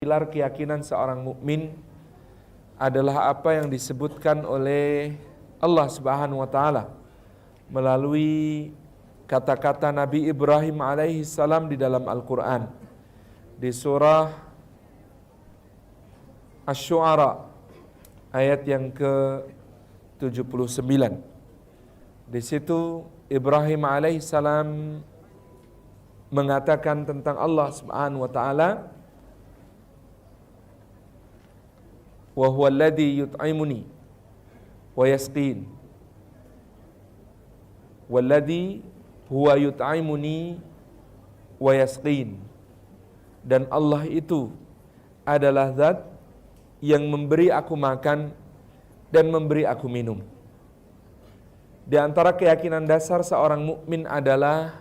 pilar keyakinan seorang mukmin adalah apa yang disebutkan oleh Allah Subhanahu wa taala melalui kata-kata Nabi Ibrahim alaihi salam di dalam Al-Qur'an. Di surah Asy-Syu'ara ayat yang ke-79. Di situ Ibrahim alaihi salam mengatakan tentang Allah Subhanahu wa taala, wa huwa alladhi yut'imuni wa yasqin. Walladhi huwa yut'imuni wa yasqin. Dan Allah itu adalah zat yang memberi aku makan dan memberi aku minum. Di antara keyakinan dasar seorang mukmin adalah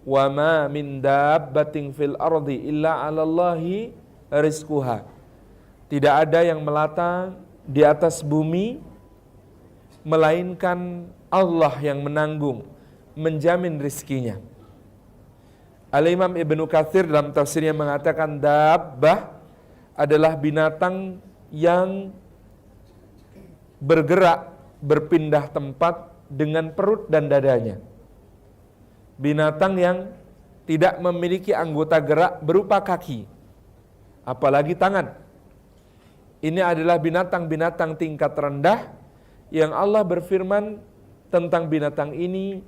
wa ma min dabbatin fil ardi illa 'alallahi rizquha. Tidak ada yang melata di atas bumi melainkan Allah yang menanggung, menjamin rizkinya. Al-Imam Ibnu Katsir dalam tafsirnya mengatakan dabbah adalah binatang yang bergerak, berpindah tempat dengan perut dan dadanya. Binatang yang tidak memiliki anggota gerak berupa kaki, apalagi tangan. Ini adalah binatang-binatang tingkat rendah yang Allah berfirman tentang binatang ini,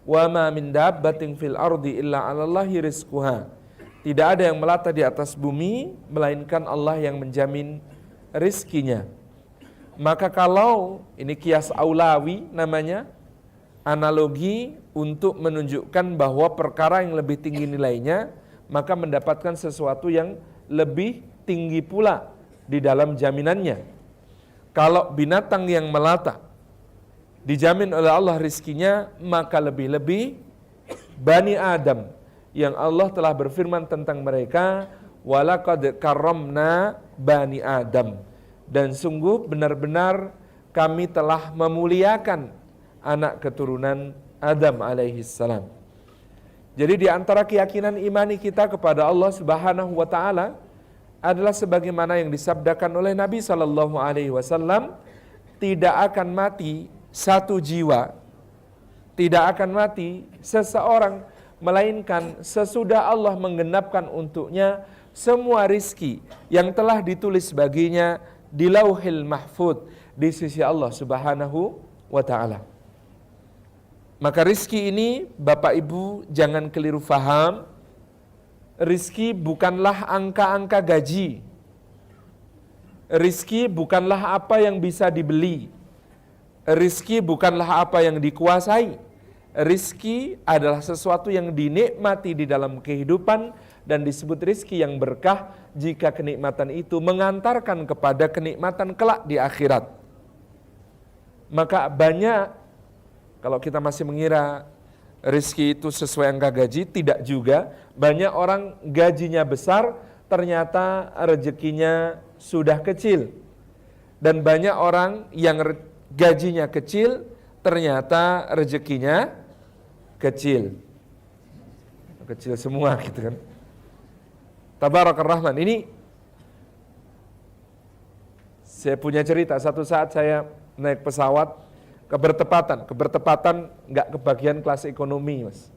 wa ma min dabbatin fil ardi illa 'alallahi rizquha. Tidak ada yang melata di atas bumi melainkan Allah yang menjamin rizkinya. Maka kalau ini kias aulawi namanya, analogi untuk menunjukkan bahwa perkara yang lebih tinggi nilainya maka mendapatkan sesuatu yang lebih tinggi pula di dalam jaminannya. Kalau binatang yang melata dijamin oleh Allah rizkinya, maka lebih-lebih Bani Adam yang Allah telah berfirman tentang mereka, walaqad karramna Bani Adam. Dan sungguh benar-benar kami telah memuliakan anak keturunan Adam alaihi salam. Jadi di antara keyakinan imani kita kepada Allah Subhanahu wa taala adalah sebagaimana yang disabdakan oleh Nabi sallallahu alaihi wasallam, tidak akan mati satu jiwa, tidak akan mati seseorang melainkan sesudah Allah menggenapkan untuknya semua rizki yang telah ditulis baginya di Lauhil Mahfudz di sisi Allah Subhanahu wa taala. Maka rizki ini Bapak Ibu jangan keliru faham. Rizki bukanlah angka-angka gaji. Rizki bukanlah apa yang bisa dibeli. Rizki bukanlah apa yang dikuasai. Rizki adalah sesuatu yang dinikmati di dalam kehidupan dan disebut rizki yang berkah jika kenikmatan itu mengantarkan kepada kenikmatan kelak di akhirat. Maka banyak, kalau kita masih mengira rizki itu sesuai angka gaji, tidak juga. Banyak orang gajinya besar, ternyata rezekinya sudah kecil. Dan banyak orang yang gajinya kecil, ternyata rezekinya kecil. Kecil semua gitu kan. Tabarakar Rahman. Ini saya punya cerita. Satu saat saya naik pesawat, kebertepatan nggak kebagian kelas ekonomi, Mas.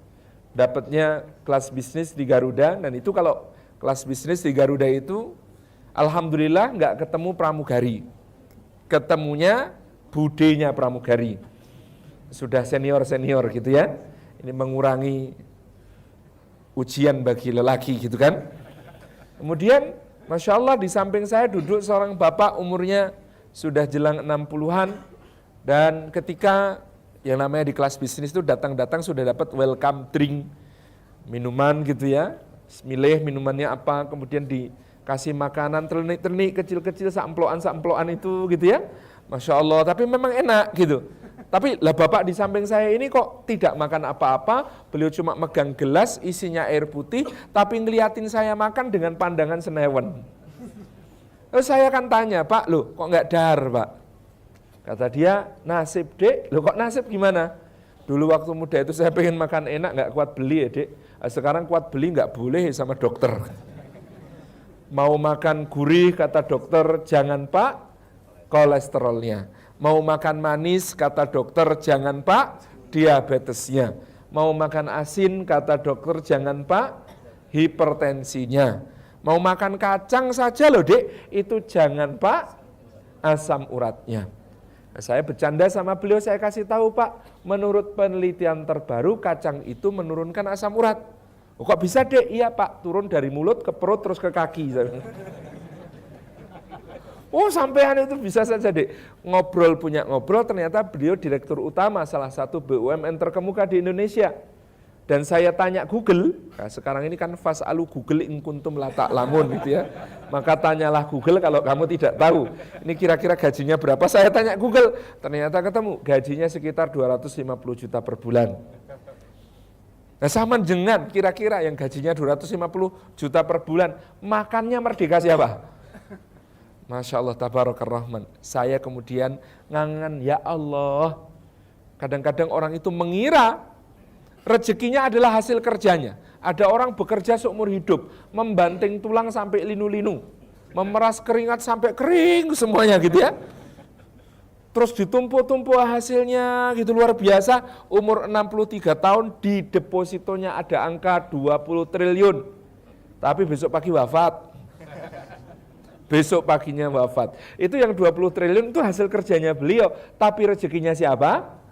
Dapatnya kelas bisnis di Garuda, dan itu kalau kelas bisnis di Garuda itu alhamdulillah nggak ketemu pramugari. Ketemunya budenya pramugari. Sudah senior gitu ya. Ini mengurangi ujian bagi lelaki gitu kan. Kemudian Masya Allah di samping saya duduk seorang bapak umurnya sudah jelang 60-an. Dan ketika yang namanya di kelas bisnis itu datang-datang sudah dapat welcome drink, minuman gitu ya. Milih minumannya apa, kemudian dikasih makanan ternik-ternik kecil-kecil samploan itu gitu ya. Masya Allah, tapi memang enak gitu. Tapi lah bapak di samping saya ini kok tidak makan apa-apa, beliau cuma megang gelas isinya air putih, tapi ngeliatin saya makan dengan pandangan senewan. Terus saya kan tanya, Pak, loh kok nggak dahar Pak? Kata dia, nasib dek. Loh kok nasib gimana? Dulu waktu muda itu saya pengen makan enak, nggak kuat beli ya dek. Sekarang kuat beli nggak boleh sama dokter. Mau makan gurih kata dokter jangan Pak, kolesterolnya. Mau makan manis kata dokter jangan Pak, diabetesnya. Mau makan asin kata dokter jangan Pak, hipertensinya. Mau makan kacang saja loh Dek, itu jangan Pak, asam uratnya. Nah, saya bercanda sama beliau, saya kasih tahu Pak, menurut penelitian terbaru kacang itu menurunkan asam urat. Oh, kok bisa Dek? Iya Pak, turun dari mulut ke perut terus ke kaki. Oh sampean itu bisa saja Dek. Ngobrol punya ngobrol, ternyata beliau direktur utama salah satu BUMN terkemuka di Indonesia. Dan saya tanya Google, nah sekarang ini kan fas'alu Google in kuntum la ta'lamun gitu ya. Maka tanyalah Google kalau kamu tidak tahu. Ini kira-kira gajinya berapa? Saya tanya Google, ternyata ketemu gajinya sekitar 250 juta per bulan. Nah sama dengan kira-kira yang gajinya 250 juta per bulan, makannya merdeka siapa? Masya Allah, tabarakar rahman. Saya kemudian ngangen, ya Allah. Kadang-kadang orang itu mengira rezekinya adalah hasil kerjanya. Ada orang bekerja seumur hidup, membanting tulang sampai linu-linu, memeras keringat sampai kering semuanya gitu ya. Terus ditumpuk-tumpuk hasilnya gitu luar biasa, umur 63 tahun di depositonya ada angka 20 triliun. Tapi besok pagi wafat. Besok paginya wafat. Itu yang 20 triliun itu hasil kerjanya beliau, tapi rezekinya siapa?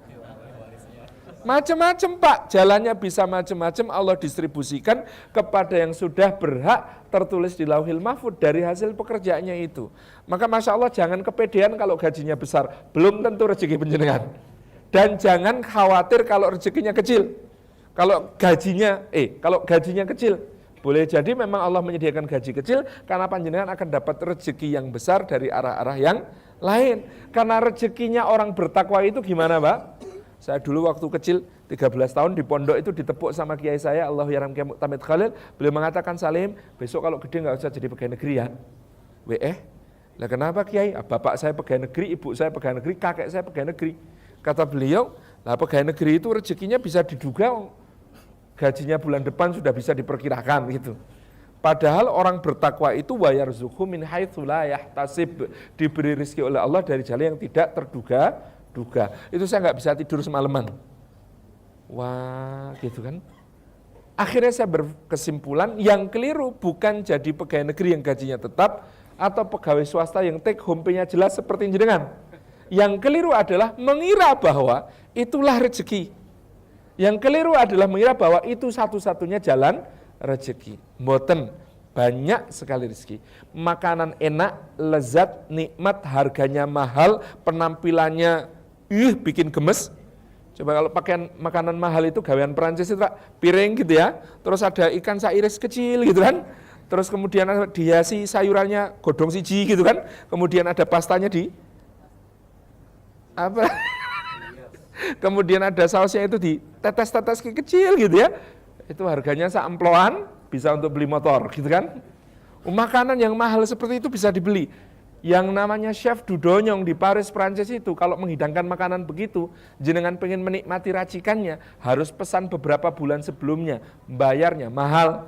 Macam-macam Pak, jalannya bisa macam-macam, Allah distribusikan kepada yang sudah berhak tertulis di Lauhil Mahfud dari hasil pekerjaannya itu. Maka Masya Allah jangan kepedean kalau gajinya besar, belum tentu rezeki penjenengan. Dan jangan khawatir kalau rezekinya kecil. Kalau gajinya kecil, boleh jadi memang Allah menyediakan gaji kecil karena panjenengan akan dapat rezeki yang besar dari arah-arah yang lain. Karena rezekinya orang bertakwa itu gimana Pak? Saya dulu waktu kecil 13 tahun di pondok itu ditepuk sama kiai saya, Allahu yaram Kiai Mu'tamid Khalil. Beliau mengatakan, Salim, besok kalau gede nggak usah jadi pegawai negeri ya. Lah kenapa kiai? Bapak saya pegawai negeri, ibu saya pegawai negeri, kakek saya pegawai negeri. Kata beliau, lah pegawai negeri itu rezekinya bisa diduga, gajinya bulan depan sudah bisa diperkirakan gitu. Padahal orang bertakwa itu wa yarzuqhu min haitsu la yahtasib, diberi rezeki oleh Allah dari jalan yang tidak terduga. Itu saya nggak bisa tidur semalaman. Wah, gitu kan. Akhirnya saya berkesimpulan yang keliru bukan jadi pegawai negeri yang gajinya tetap atau pegawai swasta yang take home pay-nya jelas seperti jenengan. Yang keliru adalah mengira bahwa itulah rezeki. Yang keliru adalah mengira bahwa itu satu-satunya jalan rezeki. Mboten, banyak sekali rezeki. Makanan enak, lezat, nikmat, harganya mahal, penampilannya bikin gemes. Coba kalau pakai makanan mahal itu gawean Perancis itu Pak, piring gitu ya. Terus ada ikan sairis kecil gitu kan. Terus kemudian dihiasi sayurannya godong siji gitu kan. Kemudian ada pastanya di apa? Kemudian ada sausnya itu di tetes-tetes kecil gitu ya. Itu harganya seamploan bisa untuk beli motor gitu kan. Makanan yang mahal seperti itu bisa dibeli. Yang namanya chef Dudonyong di Paris, Prancis itu kalau menghidangkan makanan begitu, jenengan pengen menikmati racikannya, harus pesan beberapa bulan sebelumnya, bayarnya mahal.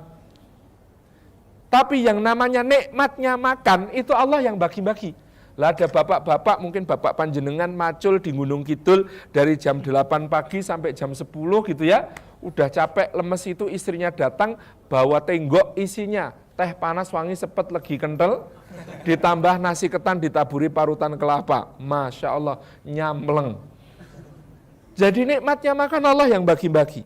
Tapi yang namanya nikmatnya makan, itu Allah yang bagi-bagi. Lah ada bapak-bapak, mungkin bapak panjenengan macul di Gunung Kidul dari jam 8 pagi sampai jam 10 gitu ya, udah capek, lemes itu istrinya datang, bawa tenggok isinya, teh panas wangi sepet legi kental, ditambah nasi ketan ditaburi parutan kelapa. Masya Allah, nyamleng. Jadi nikmatnya makan Allah yang bagi-bagi.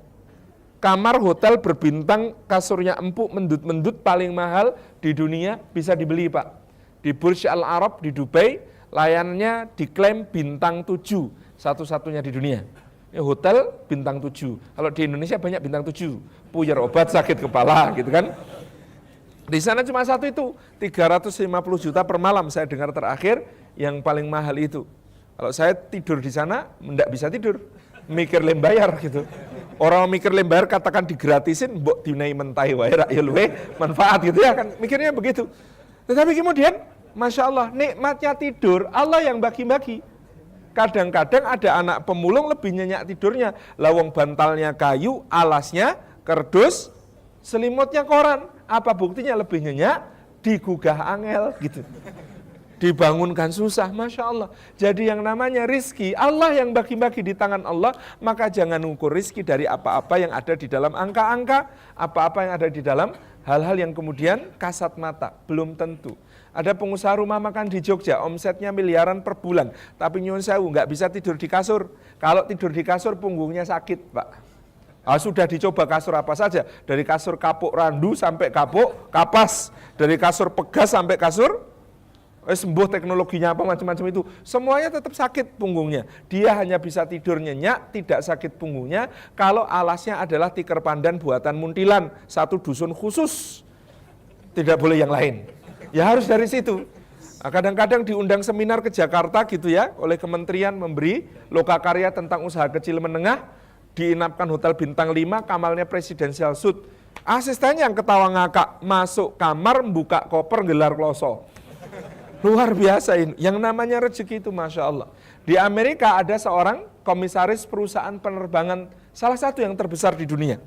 Kamar hotel berbintang, kasurnya empuk, mendut-mendut, paling mahal di dunia bisa dibeli Pak. Di Burj Al Arab di Dubai, layanannya diklaim bintang 7, satu-satunya di dunia. Hotel bintang 7. Kalau di Indonesia banyak bintang 7. Puyer obat sakit kepala gitu kan. Di sana cuma satu itu, 350 juta per malam saya dengar terakhir, yang paling mahal itu. Kalau saya tidur di sana, enggak bisa tidur, mikir lembayar gitu. Orang mikir lembayar katakan digratisin, mbok dinai mentai wae rak ya luwe manfaat gitu ya kan, mikirnya begitu. Tetapi kemudian, Masya Allah, nikmatnya tidur, Allah yang bagi-bagi. Kadang-kadang ada anak pemulung lebih nyenyak tidurnya, lawang bantalnya kayu, alasnya kerdus, selimutnya koran. Apa buktinya lebih nyenyak? digugah angel gitu. Dibangunkan susah, Masya Allah. Jadi yang namanya rizki, Allah yang bagi-bagi di tangan Allah, maka jangan ukur rizki dari apa-apa yang ada di dalam angka-angka, apa-apa yang ada di dalam hal-hal yang kemudian kasat mata, belum tentu. Ada pengusaha rumah makan di Jogja, omsetnya miliaran per bulan, tapi nyuwun sewu, nggak bisa tidur di kasur. Kalau tidur di kasur, punggungnya sakit, Pak. Sudah dicoba kasur apa saja, dari kasur kapuk randu sampai kapuk kapas, dari kasur pegas sampai kasur sembuh, teknologinya apa macam-macam itu, semuanya tetap sakit punggungnya. Dia hanya bisa tidur nyenyak, tidak sakit punggungnya, kalau alasnya adalah tikar pandan buatan muntilan, satu dusun khusus, tidak boleh yang lain. Ya harus dari situ. Kadang-kadang diundang seminar ke Jakarta gitu ya, oleh kementerian memberi lokakarya tentang usaha kecil menengah, diinapkan hotel bintang 5, kamarnya presidential suite. Asistennya yang ketawa ngakak, masuk kamar, buka koper, gelar kloso. Luar biasa ini, yang namanya rezeki itu Masya Allah. Di Amerika ada seorang komisaris perusahaan penerbangan, salah satu yang terbesar di dunia.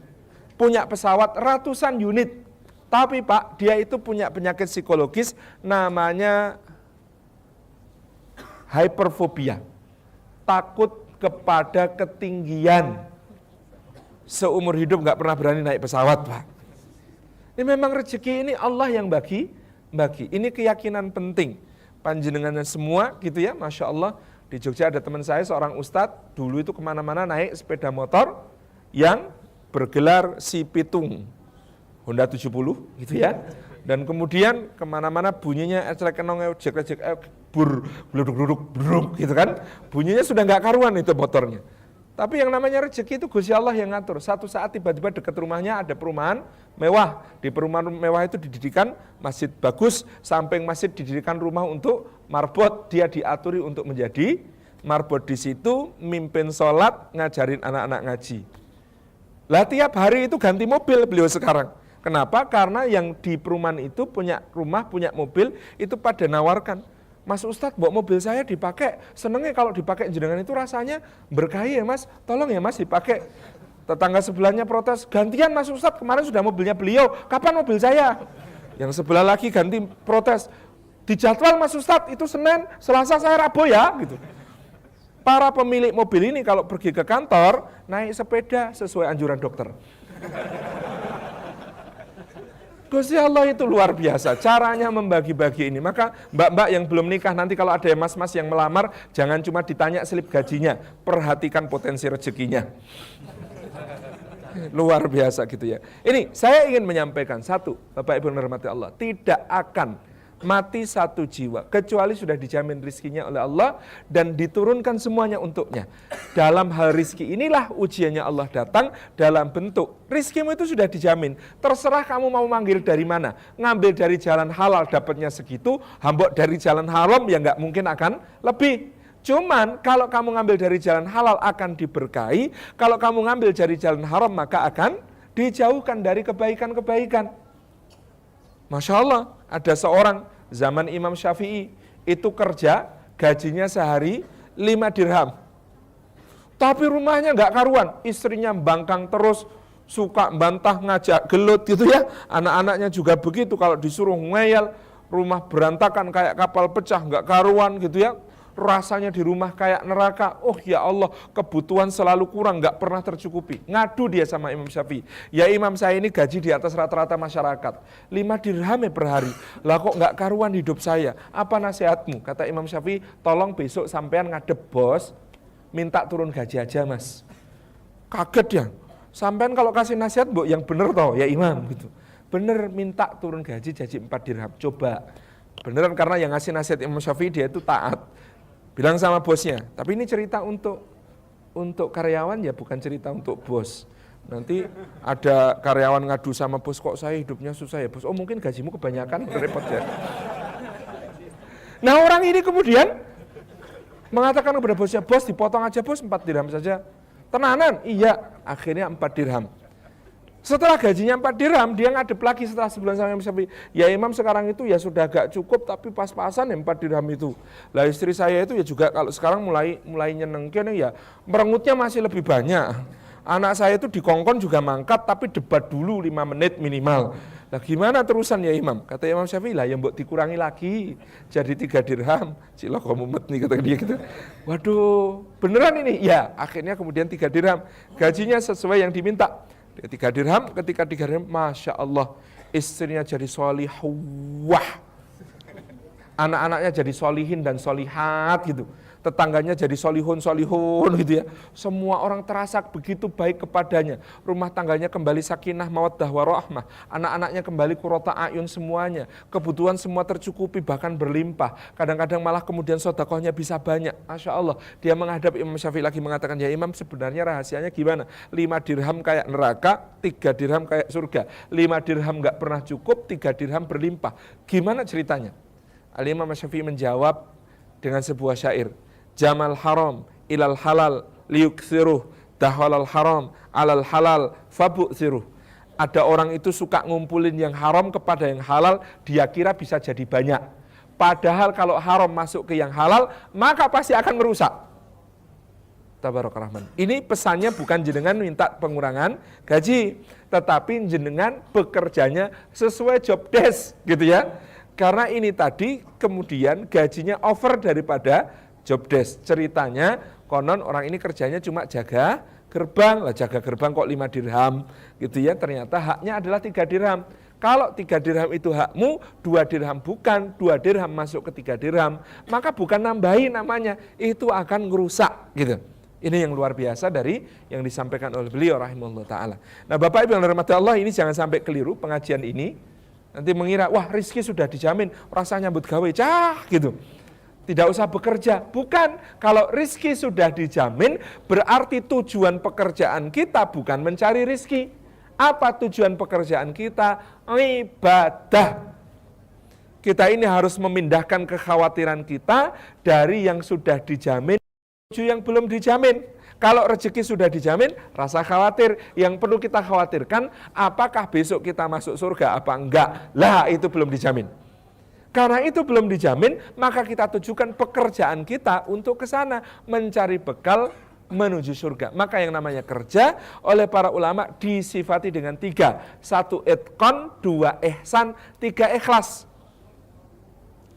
Punya pesawat ratusan unit. Tapi Pak, dia itu punya penyakit psikologis namanya hyperfobia. Takut kepada ketinggian. Seumur hidup nggak pernah berani naik pesawat, Pak. Ini memang rezeki ini Allah yang bagi. Ini keyakinan penting. Panjenengannya semua gitu ya, Masya Allah. Di Jogja ada teman saya seorang ustadz, dulu itu kemana-mana naik sepeda motor yang bergelar si Pitung. Honda 70 gitu ya, dan kemudian kemana-mana bunyinya eclek-enong, bluduk gitu kan, bunyinya sudah nggak karuan itu motornya. Tapi yang namanya rezeki itu Gusti Allah yang ngatur. Satu saat tiba-tiba dekat rumahnya ada perumahan mewah, di perumahan mewah itu didirikan masjid bagus, samping masjid didirikan rumah untuk marbot, dia diaturi untuk menjadi marbot di situ, mimpin sholat, ngajarin anak-anak ngaji. Lah tiap hari itu ganti mobil beliau sekarang. Kenapa? Karena yang di perumahan itu punya rumah, punya mobil, itu pada nawarkan, Mas Ustadz, bawa mobil saya dipakai, senengnya kalau dipakai jenengan itu rasanya berkah ya Mas, tolong ya Mas dipakai. Tetangga sebelahnya protes, gantian Mas Ustadz, kemarin sudah mobilnya beliau, kapan mobil saya? Yang sebelah lagi ganti protes, dijadwal Mas Ustadz, itu Senin, Selasa saya Rabu ya, gitu. Para pemilik mobil ini kalau pergi ke kantor, naik sepeda sesuai anjuran dokter. Gusti Allah itu luar biasa, caranya membagi-bagi ini. Maka mbak-mbak yang belum nikah, nanti kalau ada mas-mas yang melamar, jangan cuma ditanya slip gajinya, perhatikan potensi rezekinya. Luar biasa gitu ya. Ini saya ingin menyampaikan satu, Bapak Ibu yang dirahmati Allah, tidak akan mati satu jiwa, kecuali sudah dijamin rizkinya oleh Allah dan diturunkan semuanya untuknya. Dalam hal rizki inilah ujiannya Allah datang dalam bentuk rizkimu itu sudah dijamin. Terserah kamu mau manggil dari mana, ngambil dari jalan halal dapatnya segitu, hambok dari jalan haram ya nggak mungkin akan lebih. Cuman kalau kamu ngambil dari jalan halal akan diberkahi, kalau kamu ngambil dari jalan haram maka akan dijauhkan dari kebaikan-kebaikan. Masya Allah, ada seorang zaman Imam Syafi'i itu kerja gajinya sehari 5 dirham. Tapi rumahnya nggak karuan, istrinya bangkang terus, suka bantah ngajak gelut gitu ya. Anak-anaknya juga begitu, kalau disuruh ngeyel, rumah berantakan kayak kapal pecah, nggak karuan gitu ya. Rasanya di rumah kayak neraka. Oh ya Allah, kebutuhan selalu kurang, nggak pernah tercukupi. Ngadu dia sama Imam Syafi'i. Ya Imam, saya ini gaji di atas rata-rata masyarakat, 5 dirham per hari. Lah kok nggak karuan hidup saya? Apa nasihatmu? Kata Imam Syafi'i, tolong besok sampean ngadep bos, minta turun gaji aja Mas. Kaget dia. Sampean kalau kasih nasihat, Bu, yang bener toh ya Imam gitu. Bener, minta turun gaji 4 dirham. Coba. Beneran, karena yang ngasih nasihat Imam Syafi'i dia itu taat. Bilang sama bosnya, tapi ini cerita untuk karyawan ya, bukan cerita untuk bos. Nanti ada karyawan ngadu sama bos, kok saya hidupnya susah ya bos. Oh mungkin gajimu kebanyakan, repot ya. Nah orang ini kemudian mengatakan kepada bosnya, bos dipotong aja bos 4 dirham saja. Tenanan? Iya, akhirnya 4 dirham. Setelah gajinya 4 dirham, dia ngadep lagi setelah sebulan sama Imam Syafi'i. Ya Imam, sekarang itu ya sudah agak cukup, tapi pas-pasan ya 4 dirham itu. Lah istri saya itu ya juga kalau sekarang mulai nyenengkin ya, merengutnya masih lebih banyak. Anak saya itu dikongkon juga mangkat, tapi debat dulu 5 menit minimal. Lah gimana terusan ya Imam? Kata Imam Syafi'i, lah yang mbok dikurangi lagi jadi 3 dirham. Cilok mumet nih kata dia gitu. Waduh, beneran ini? Ya, akhirnya kemudian 3 dirham. Gajinya sesuai yang diminta. 3 dirham, ketika 3 dirham, Masya Allah, istrinya jadi solihah. Anak-anaknya jadi solihin dan solihat gitu. Tetangganya jadi solihun gitu ya. Semua orang terasa begitu baik kepadanya. Rumah tangganya kembali sakinah, mawaddah, warahmah. Anak-anaknya kembali qurrata a'yun semuanya. Kebutuhan semua tercukupi bahkan berlimpah. Kadang-kadang malah kemudian sedekahnya bisa banyak. Masya Allah. Dia menghadap Imam Syafi'i lagi mengatakan, ya Imam sebenarnya rahasianya gimana? 5 dirham kayak neraka, 3 dirham kayak surga. 5 dirham gak pernah cukup, 3 dirham berlimpah. Gimana ceritanya? Al-Imam Syafi'i menjawab dengan sebuah syair. Jamal haram ilal halal liyuksiruh, dahwalal haram alal halal fabuksiruh. Ada orang itu suka ngumpulin yang haram kepada yang halal, dia kira bisa jadi banyak. Padahal kalau haram masuk ke yang halal, maka pasti akan merusak. Tabaraka Rahman. Ini pesannya bukan jenengan minta pengurangan gaji, tetapi jenengan bekerjanya sesuai job desk, gitu ya. Karena ini tadi kemudian gajinya over daripada job desk. Ceritanya konon orang ini kerjanya cuma jaga gerbang. Lah jaga gerbang kok 5 dirham gitu ya. Ternyata haknya adalah 3 dirham. Kalau 3 dirham itu hakmu, 2 dirham bukan, 2 dirham masuk ke 3 dirham, maka bukan nambahin namanya, itu akan ngerusak gitu. Ini yang luar biasa dari yang disampaikan oleh beliau rahimahullah ta'ala. Nah Bapak Ibu yang dirahmati Allah, ini jangan sampai keliru pengajian ini. Nanti mengira, wah rizki sudah dijamin, rasanya nyambut gawe, cah gitu. Tidak usah bekerja. Bukan, kalau rizki sudah dijamin, berarti tujuan pekerjaan kita bukan mencari rizki. Apa tujuan pekerjaan kita? Ibadah. Kita ini harus memindahkan kekhawatiran kita dari yang sudah dijamin menuju yang belum dijamin. Kalau rezeki sudah dijamin, rasa khawatir. Yang perlu kita khawatirkan, apakah besok kita masuk surga apa enggak? Lah, itu belum dijamin. Karena itu belum dijamin, maka kita tujukan pekerjaan kita untuk ke sana, mencari bekal menuju surga. Maka yang namanya kerja oleh para ulama disifati dengan 3. 1 itqan, 2 ihsan, 3 ikhlas.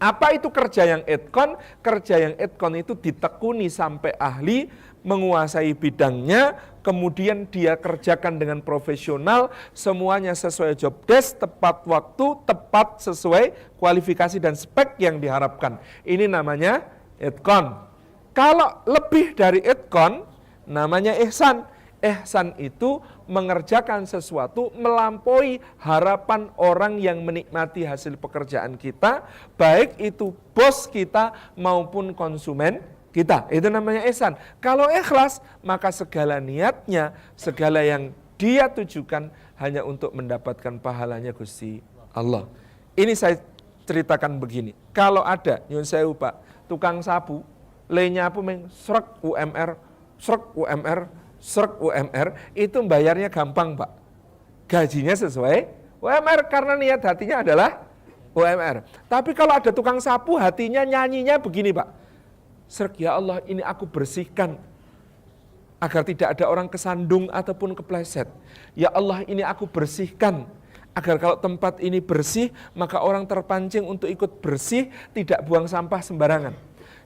Apa itu kerja yang itqan? Kerja yang itqan itu ditekuni sampai ahli, menguasai bidangnya, kemudian dia kerjakan dengan profesional, semuanya sesuai job desk, tepat waktu, tepat sesuai kualifikasi dan spek yang diharapkan. Ini namanya itqan. Kalau lebih dari itqan, namanya ihsan. Ihsan itu mengerjakan sesuatu melampaui harapan orang yang menikmati hasil pekerjaan kita, baik itu bos kita maupun konsumen kita. Itu namanya ihsan. Kalau ikhlas, maka segala niatnya, segala yang dia tujukan hanya untuk mendapatkan pahalanya Gusti Allah. Ini saya ceritakan begini. Kalau ada, nyun sewu Pak, tukang sapu, le-nyapu srek UMR, srek UMR, srek UMR, itu bayarnya gampang Pak. Gajinya sesuai UMR karena niat hatinya adalah UMR. Tapi kalau ada tukang sapu, hatinya nyanyinya begini Pak. Srek, ya Allah ini aku bersihkan agar tidak ada orang kesandung ataupun kepleset. Ya Allah ini aku bersihkan agar kalau tempat ini bersih maka orang terpancing untuk ikut bersih, tidak buang sampah sembarangan.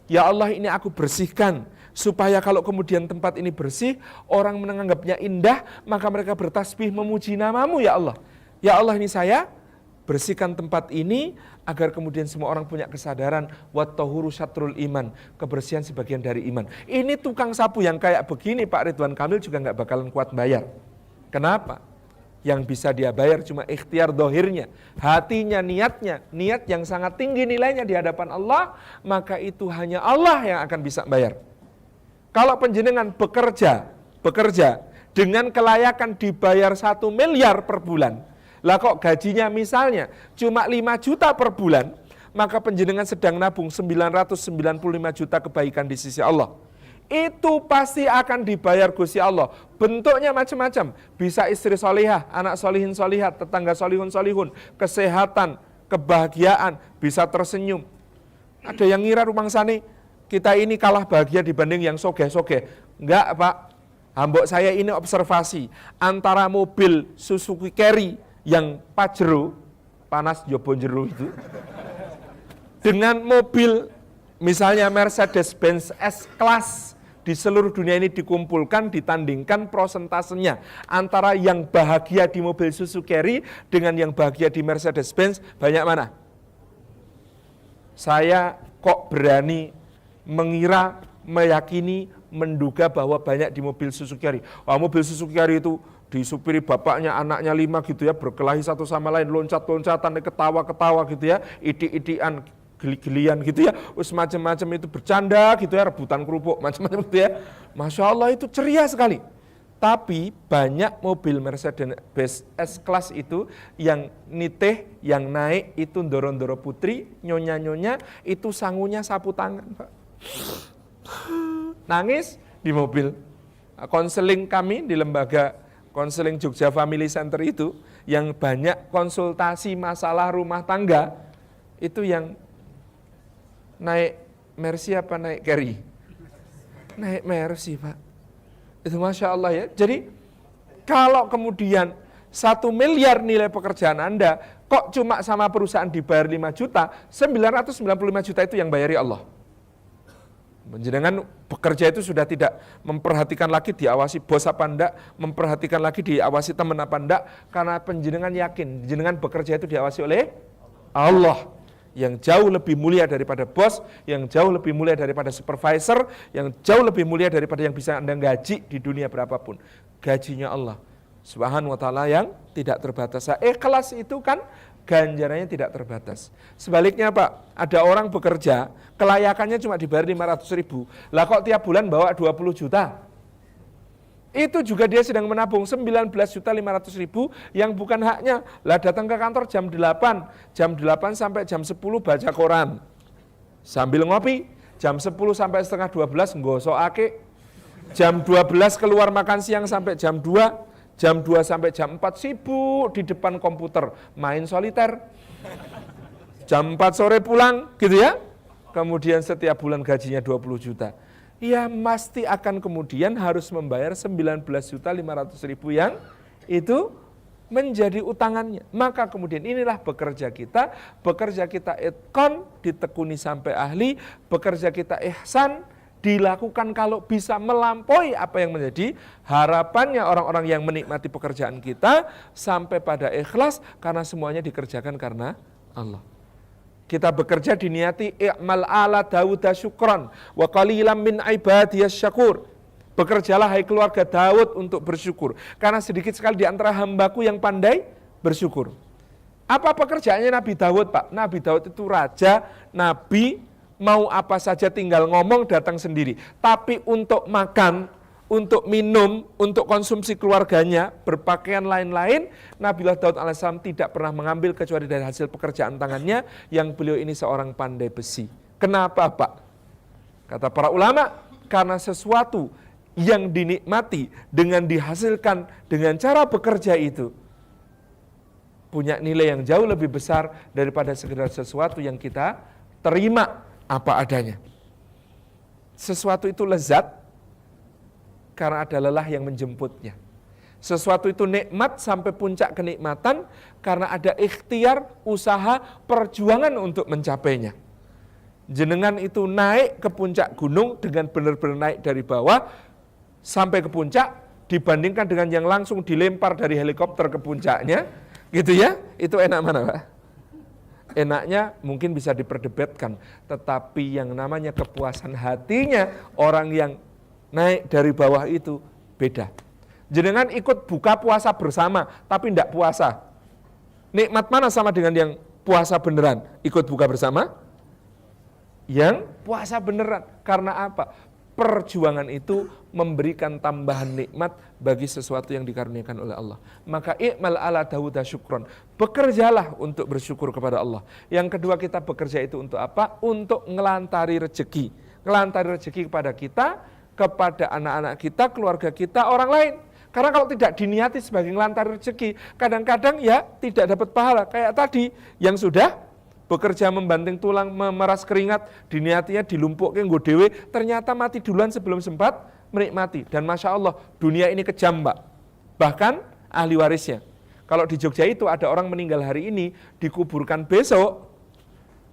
Ya Allah ini aku bersihkan supaya kalau kemudian tempat ini bersih, orang menganggapnya indah, maka mereka bertasbih memuji namamu ya Allah. Ya Allah ini saya bersihkan tempat ini agar kemudian semua orang punya kesadaran wat-tahuru syatrul iman, kebersihan sebagian dari iman. Ini tukang sapu yang kayak begini Pak Ridwan Kamil juga nggak bakalan kuat bayar. Kenapa? Yang bisa dia bayar cuma ikhtiar dohirnya, hatinya, niatnya, niat yang sangat tinggi nilainya di hadapan Allah, maka itu hanya Allah yang akan bisa bayar. Kalau penjenengan bekerja dengan kelayakan dibayar 1 miliar per bulan, lah kok gajinya misalnya cuma 5 juta per bulan, maka penjenengan sedang nabung 995 juta kebaikan di sisi Allah. Itu pasti akan dibayar Gusti Allah. Bentuknya macam-macam. Bisa istri solihah, anak solihin solihat, tetangga solihun solihun, kesehatan, kebahagiaan, bisa tersenyum. Ada yang ngira rumang sani, kita ini kalah bahagia dibanding yang sogeh-sogeh. Enggak Pak, hambok saya ini observasi antara mobil Suzuki Carry yang Pajero panas jobo jero itu. Dengan mobil misalnya Mercedes-Benz S-Class di seluruh dunia ini dikumpulkan, ditandingkan prosentasenya antara yang bahagia di mobil Suzuki Carry dengan yang bahagia di Mercedes-Benz, banyak mana? Saya kok berani mengira, meyakini, menduga bahwa banyak di mobil Suzuki Carry. Wah, mobil Suzuki Carry itu disupiri bapaknya, anaknya 5 gitu ya, berkelahi satu sama lain, loncat-loncatan, ketawa-ketawa gitu ya, idik-idikan, geli-gelian gitu ya, macam-macam itu bercanda gitu ya, rebutan kerupuk, macam-macam gitu ya. Masya Allah itu ceria sekali. Tapi banyak mobil Mercedes S-Class itu yang nitih, yang naik itu ndoro-ndoro putri, nyonya-nyonya, itu sangunya sapu tangan, Pak. Nangis di mobil. Konseling kami di lembaga konseling Jogja Family Center itu, yang banyak konsultasi masalah rumah tangga, itu yang naik Mercy apa naik Carry? Naik Mercy, Pak. Itu Masya Allah ya. Jadi kalau kemudian 1 miliar nilai pekerjaan Anda, kok cuma sama perusahaan dibayar 5 juta, 995 juta itu yang bayari Allah. Jenengan bekerja itu sudah tidak memperhatikan lagi diawasi bos apa enggak, memperhatikan lagi diawasi teman apa enggak, karena penjenengan yakin jenengan bekerja itu diawasi oleh Allah yang jauh lebih mulia daripada bos, yang jauh lebih mulia daripada supervisor, yang jauh lebih mulia daripada yang bisa Anda gaji di dunia berapapun. Gajinya Allah Subhanahu wa ta'ala yang tidak terbatas. Ikhlas itu kan ganjarannya tidak terbatas. Sebaliknya Pak, ada orang bekerja, kelayakannya cuma dibayar 500 ribu. Lah kok tiap bulan bawa 20 juta? Itu juga dia sedang menabung 19.500.000 yang bukan haknya. Lah datang ke kantor jam 8 sampai jam 10 baca koran. Sambil ngopi, jam 10 sampai setengah 12 nggosokake. Jam 12 keluar makan siang sampai jam 2. Jam 2 sampai jam 4 sibuk di depan komputer, main soliter. Jam 4 sore pulang, gitu ya. Kemudian setiap bulan gajinya 20 juta. Ya pasti akan kemudian harus membayar 19.500.000 yang itu menjadi utangannya. Maka kemudian inilah bekerja kita itqan, ditekuni sampai ahli, bekerja kita ihsan, dilakukan kalau bisa melampaui apa yang menjadi harapannya orang-orang yang menikmati pekerjaan kita, sampai pada ikhlas karena semuanya dikerjakan karena Allah. Kita bekerja diniati i'mal ala Daud syukran wa qalilan min ibadiyas syakur. Bekerjalah hai keluarga Daud untuk bersyukur, karena sedikit sekali di antara hambaku yang pandai bersyukur. Apa pekerjaannya Nabi Daud, Pak? Nabi Daud itu raja, nabi, mau apa saja tinggal ngomong datang sendiri. Tapi untuk makan, untuk minum, untuk konsumsi keluarganya, berpakaian lain-lain, Nabiullah Daud alaihissalam tidak pernah mengambil kecuali dari hasil pekerjaan tangannya, yang beliau ini seorang pandai besi. Kenapa Pak? Kata para ulama, karena sesuatu yang dinikmati dengan dihasilkan dengan cara bekerja itu punya nilai yang jauh lebih besar daripada sekedar sesuatu yang kita terima apa adanya. Sesuatu itu lezat karena ada lelah yang menjemputnya. Sesuatu itu nikmat sampai puncak kenikmatan karena ada ikhtiar, usaha, perjuangan untuk mencapainya. Jenengan itu naik ke puncak gunung dengan benar-benar naik dari bawah sampai ke puncak, dibandingkan dengan yang langsung dilempar dari helikopter ke puncaknya, gitu ya, itu enak mana Pak? Enaknya mungkin bisa diperdebatkan, tetapi yang namanya kepuasan hatinya orang yang naik dari bawah itu beda. Jenengan ikut buka puasa bersama, tapi tidak puasa. Nikmat mana sama dengan yang puasa beneran? Ikut buka bersama? Yang puasa beneran. Karena apa? Perjuangan itu memberikan tambahan nikmat bagi sesuatu yang dikaruniakan oleh Allah. Maka i'mal ala Daud syukron. Bekerjalah untuk bersyukur kepada Allah. Yang kedua, kita bekerja itu untuk apa? Untuk ngelantari rezeki. Ngelantari rezeki kepada kita, kepada anak-anak kita, keluarga kita, orang lain. Karena kalau tidak diniati sebagai ngelantari rezeki, kadang-kadang ya tidak dapat pahala. Kayak tadi yang sudah bekerja membanting tulang, memeras keringat, diniatinya dilumpukkan nggo dhewe, ternyata mati duluan sebelum sempat menikmati. Dan Masya Allah, dunia ini kejam Mbak. Bahkan ahli warisnya. Kalau di Jogja itu ada orang meninggal hari ini, dikuburkan besok,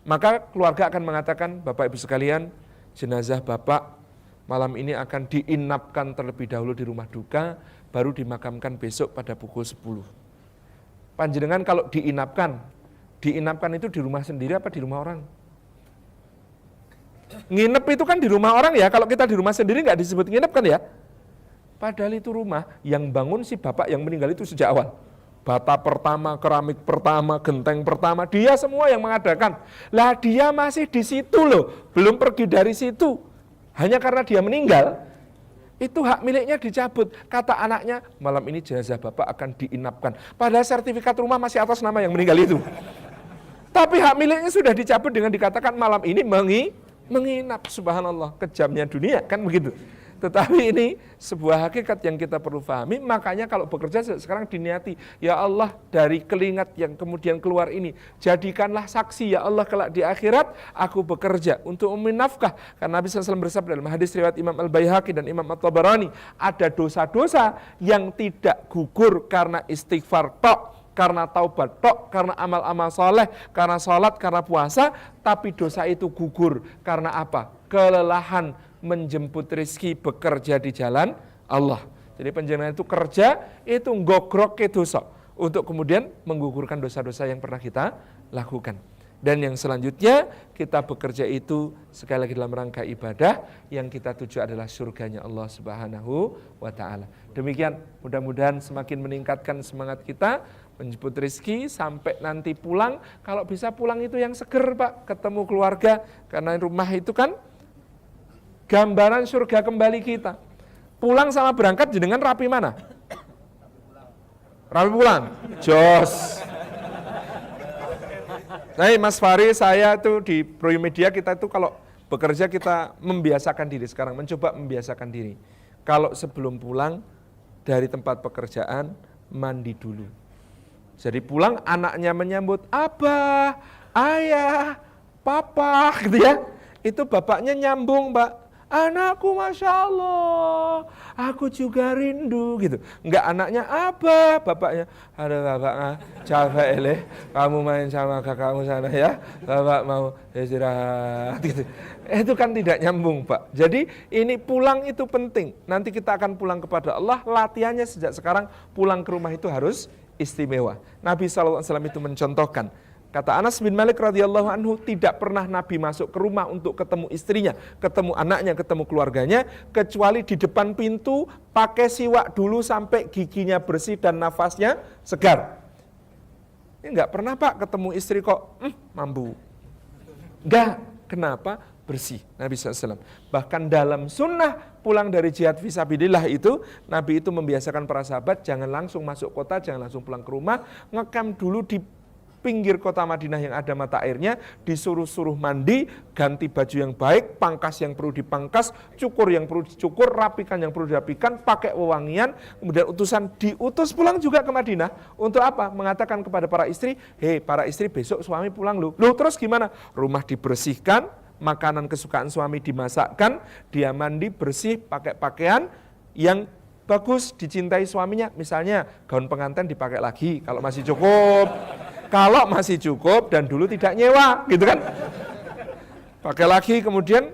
maka keluarga akan mengatakan, Bapak Ibu sekalian, jenazah Bapak malam ini akan diinapkan terlebih dahulu di rumah duka, baru dimakamkan besok pada pukul 10. Panjenengan kalau diinapkan itu di rumah sendiri apa di rumah orang? Nginep itu kan di rumah orang ya, kalau kita di rumah sendiri nggak disebut nginep kan ya. Padahal itu rumah, yang bangun si bapak yang meninggal itu sejak awal. Bata pertama, keramik pertama, genteng pertama, dia semua yang mengadakan. Lah dia masih di situ loh, belum pergi dari situ. Hanya karena dia meninggal, itu hak miliknya dicabut. Kata anaknya, malam ini jenazah bapak akan diinapkan. Padahal sertifikat rumah masih atas nama yang meninggal itu. Tapi hak miliknya sudah dicabut dengan dikatakan malam ini menginap. Subhanallah, kejamnya dunia kan begitu. Tetapi ini sebuah hakikat yang kita perlu pahami. Makanya kalau bekerja sekarang diniati, ya Allah dari keringat yang kemudian keluar ini, jadikanlah saksi ya Allah kelak di akhirat aku bekerja untuk meminafkah. Karena Nabi SAW bersabda dalam hadis riwayat Imam Al-Baihaqi dan Imam At-Tabarani, ada dosa-dosa yang tidak gugur karena istighfar tok, karena taubat tok, karena amal-amal soleh, karena sholat, karena puasa, tapi dosa itu gugur karena apa? Kelelahan menjemput rezeki, bekerja di jalan Allah. Jadi panjenengan itu kerja, itu ngogrok ke dosa, untuk kemudian menggugurkan dosa-dosa yang pernah kita lakukan. Dan yang selanjutnya, kita bekerja itu sekali lagi dalam rangka ibadah, yang kita tuju adalah surganya Allah Subhanahu wa ta'ala. Demikian, mudah-mudahan semakin meningkatkan semangat kita menjemput rezeki sampai nanti pulang. Kalau bisa pulang itu yang seger Pak, ketemu keluarga, karena rumah itu kan gambaran surga kembali kita. Pulang sama berangkat jenengan rapi mana? Rapi pulang. Jos. Nah, Mas Fahri, saya tuh di Pro Media, kita itu kalau bekerja kita membiasakan diri sekarang, mencoba membiasakan diri. Kalau sebelum pulang dari tempat pekerjaan, mandi dulu. Jadi pulang anaknya menyambut, Abah, Ayah, Papa, gitu ya. Itu bapaknya nyambung, Mbak. Anakku Masya Allah, aku juga rindu gitu. Enggak anaknya apa, bapaknya, aduh bapak capek eleh, kamu main sama kakakmu sana ya, bapak mau istirahat gitu. Itu kan tidak nyambung Pak. Jadi ini pulang itu penting. Nanti kita akan pulang kepada Allah, latihannya sejak sekarang pulang ke rumah itu harus istimewa. Nabi SAW itu mencontohkan. Kata Anas bin Malik radhiyallahu anhu, tidak pernah Nabi masuk ke rumah untuk ketemu istrinya, ketemu anaknya, ketemu keluarganya, kecuali di depan pintu pakai siwak dulu sampai giginya bersih dan nafasnya segar. Ini enggak pernah Pak ketemu istri kok mambu. Enggak, kenapa? Bersih. Nabi SAW. Bahkan dalam sunnah pulang dari jihad fisabilillah itu, Nabi itu membiasakan para sahabat jangan langsung masuk kota, jangan langsung pulang ke rumah, ngecamp dulu di pinggir kota Madinah yang ada mata airnya, disuruh-suruh mandi, ganti baju yang baik, pangkas yang perlu dipangkas, cukur yang perlu dicukur, rapikan yang perlu dirapikan, pakai wewangian, kemudian utusan diutus pulang juga ke Madinah. Untuk apa? Mengatakan kepada para istri, hei para istri besok suami pulang loh. Loh terus gimana? Rumah dibersihkan, makanan kesukaan suami dimasakkan, dia mandi bersih, pakai pakaian yang bagus, dicintai suaminya. Misalnya gaun pengantin dipakai lagi kalau masih cukup. Kalau masih cukup dan dulu tidak nyewa, gitu kan? Pakai lagi kemudian,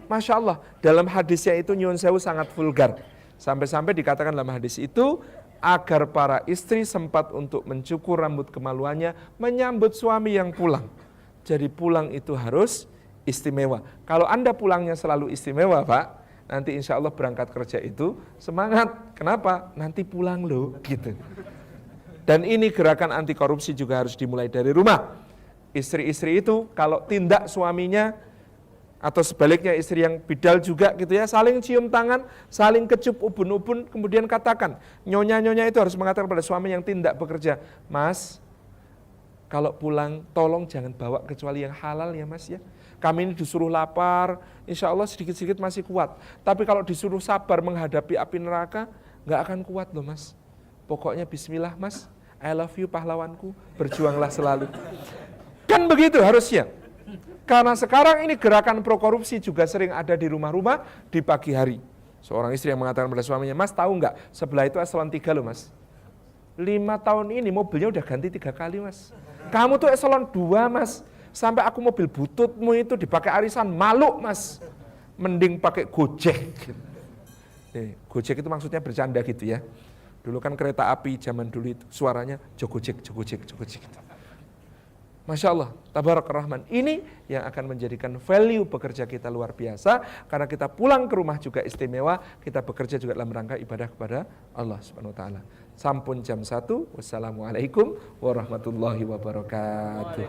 Masya Allah, dalam hadisnya itu nyuwun sewu sangat vulgar. Sampai-sampai dikatakan dalam hadis itu, agar para istri sempat untuk mencukur rambut kemaluannya, menyambut suami yang pulang. Jadi pulang itu harus istimewa. Kalau Anda pulangnya selalu istimewa Pak, nanti insya Allah berangkat kerja itu semangat. Kenapa? Nanti pulang loh, gitu. Dan ini gerakan anti korupsi juga harus dimulai dari rumah. Istri-istri itu kalau tindak suaminya, atau sebaliknya istri yang bidal juga gitu ya, saling cium tangan, saling kecup ubun-ubun, kemudian katakan, nyonya-nyonya itu harus mengatakan pada suami yang tindak bekerja, Mas, kalau pulang tolong jangan bawa kecuali yang halal ya Mas ya. Kami ini disuruh lapar, insya Allah sedikit-sedikit masih kuat. Tapi kalau disuruh sabar menghadapi api neraka, nggak akan kuat loh Mas. Pokoknya bismillah Mas, I love you pahlawanku, berjuanglah selalu. Kan begitu harusnya. Karena sekarang ini gerakan pro korupsi juga sering ada di rumah-rumah di pagi hari. Seorang istri yang mengatakan pada suaminya, Mas tahu nggak, sebelah itu eselon 3 loh Mas. 5 tahun ini mobilnya udah ganti 3 kali mas. Kamu tuh eselon 2 mas. Sampai aku mobil bututmu itu dipakai arisan, malu mas. Mending pakai Gojek. Gojek itu maksudnya bercanda gitu ya. Dulu kan kereta api zaman dulu itu suaranya Jogojek. Masya Allah, tabarak rahman. Ini yang akan menjadikan value bekerja kita luar biasa. Karena kita pulang ke rumah juga istimewa. Kita bekerja juga dalam rangka ibadah kepada Allah Subhanahu Wa Taala. Sampun jam 1. Wassalamualaikum warahmatullahi wabarakatuh.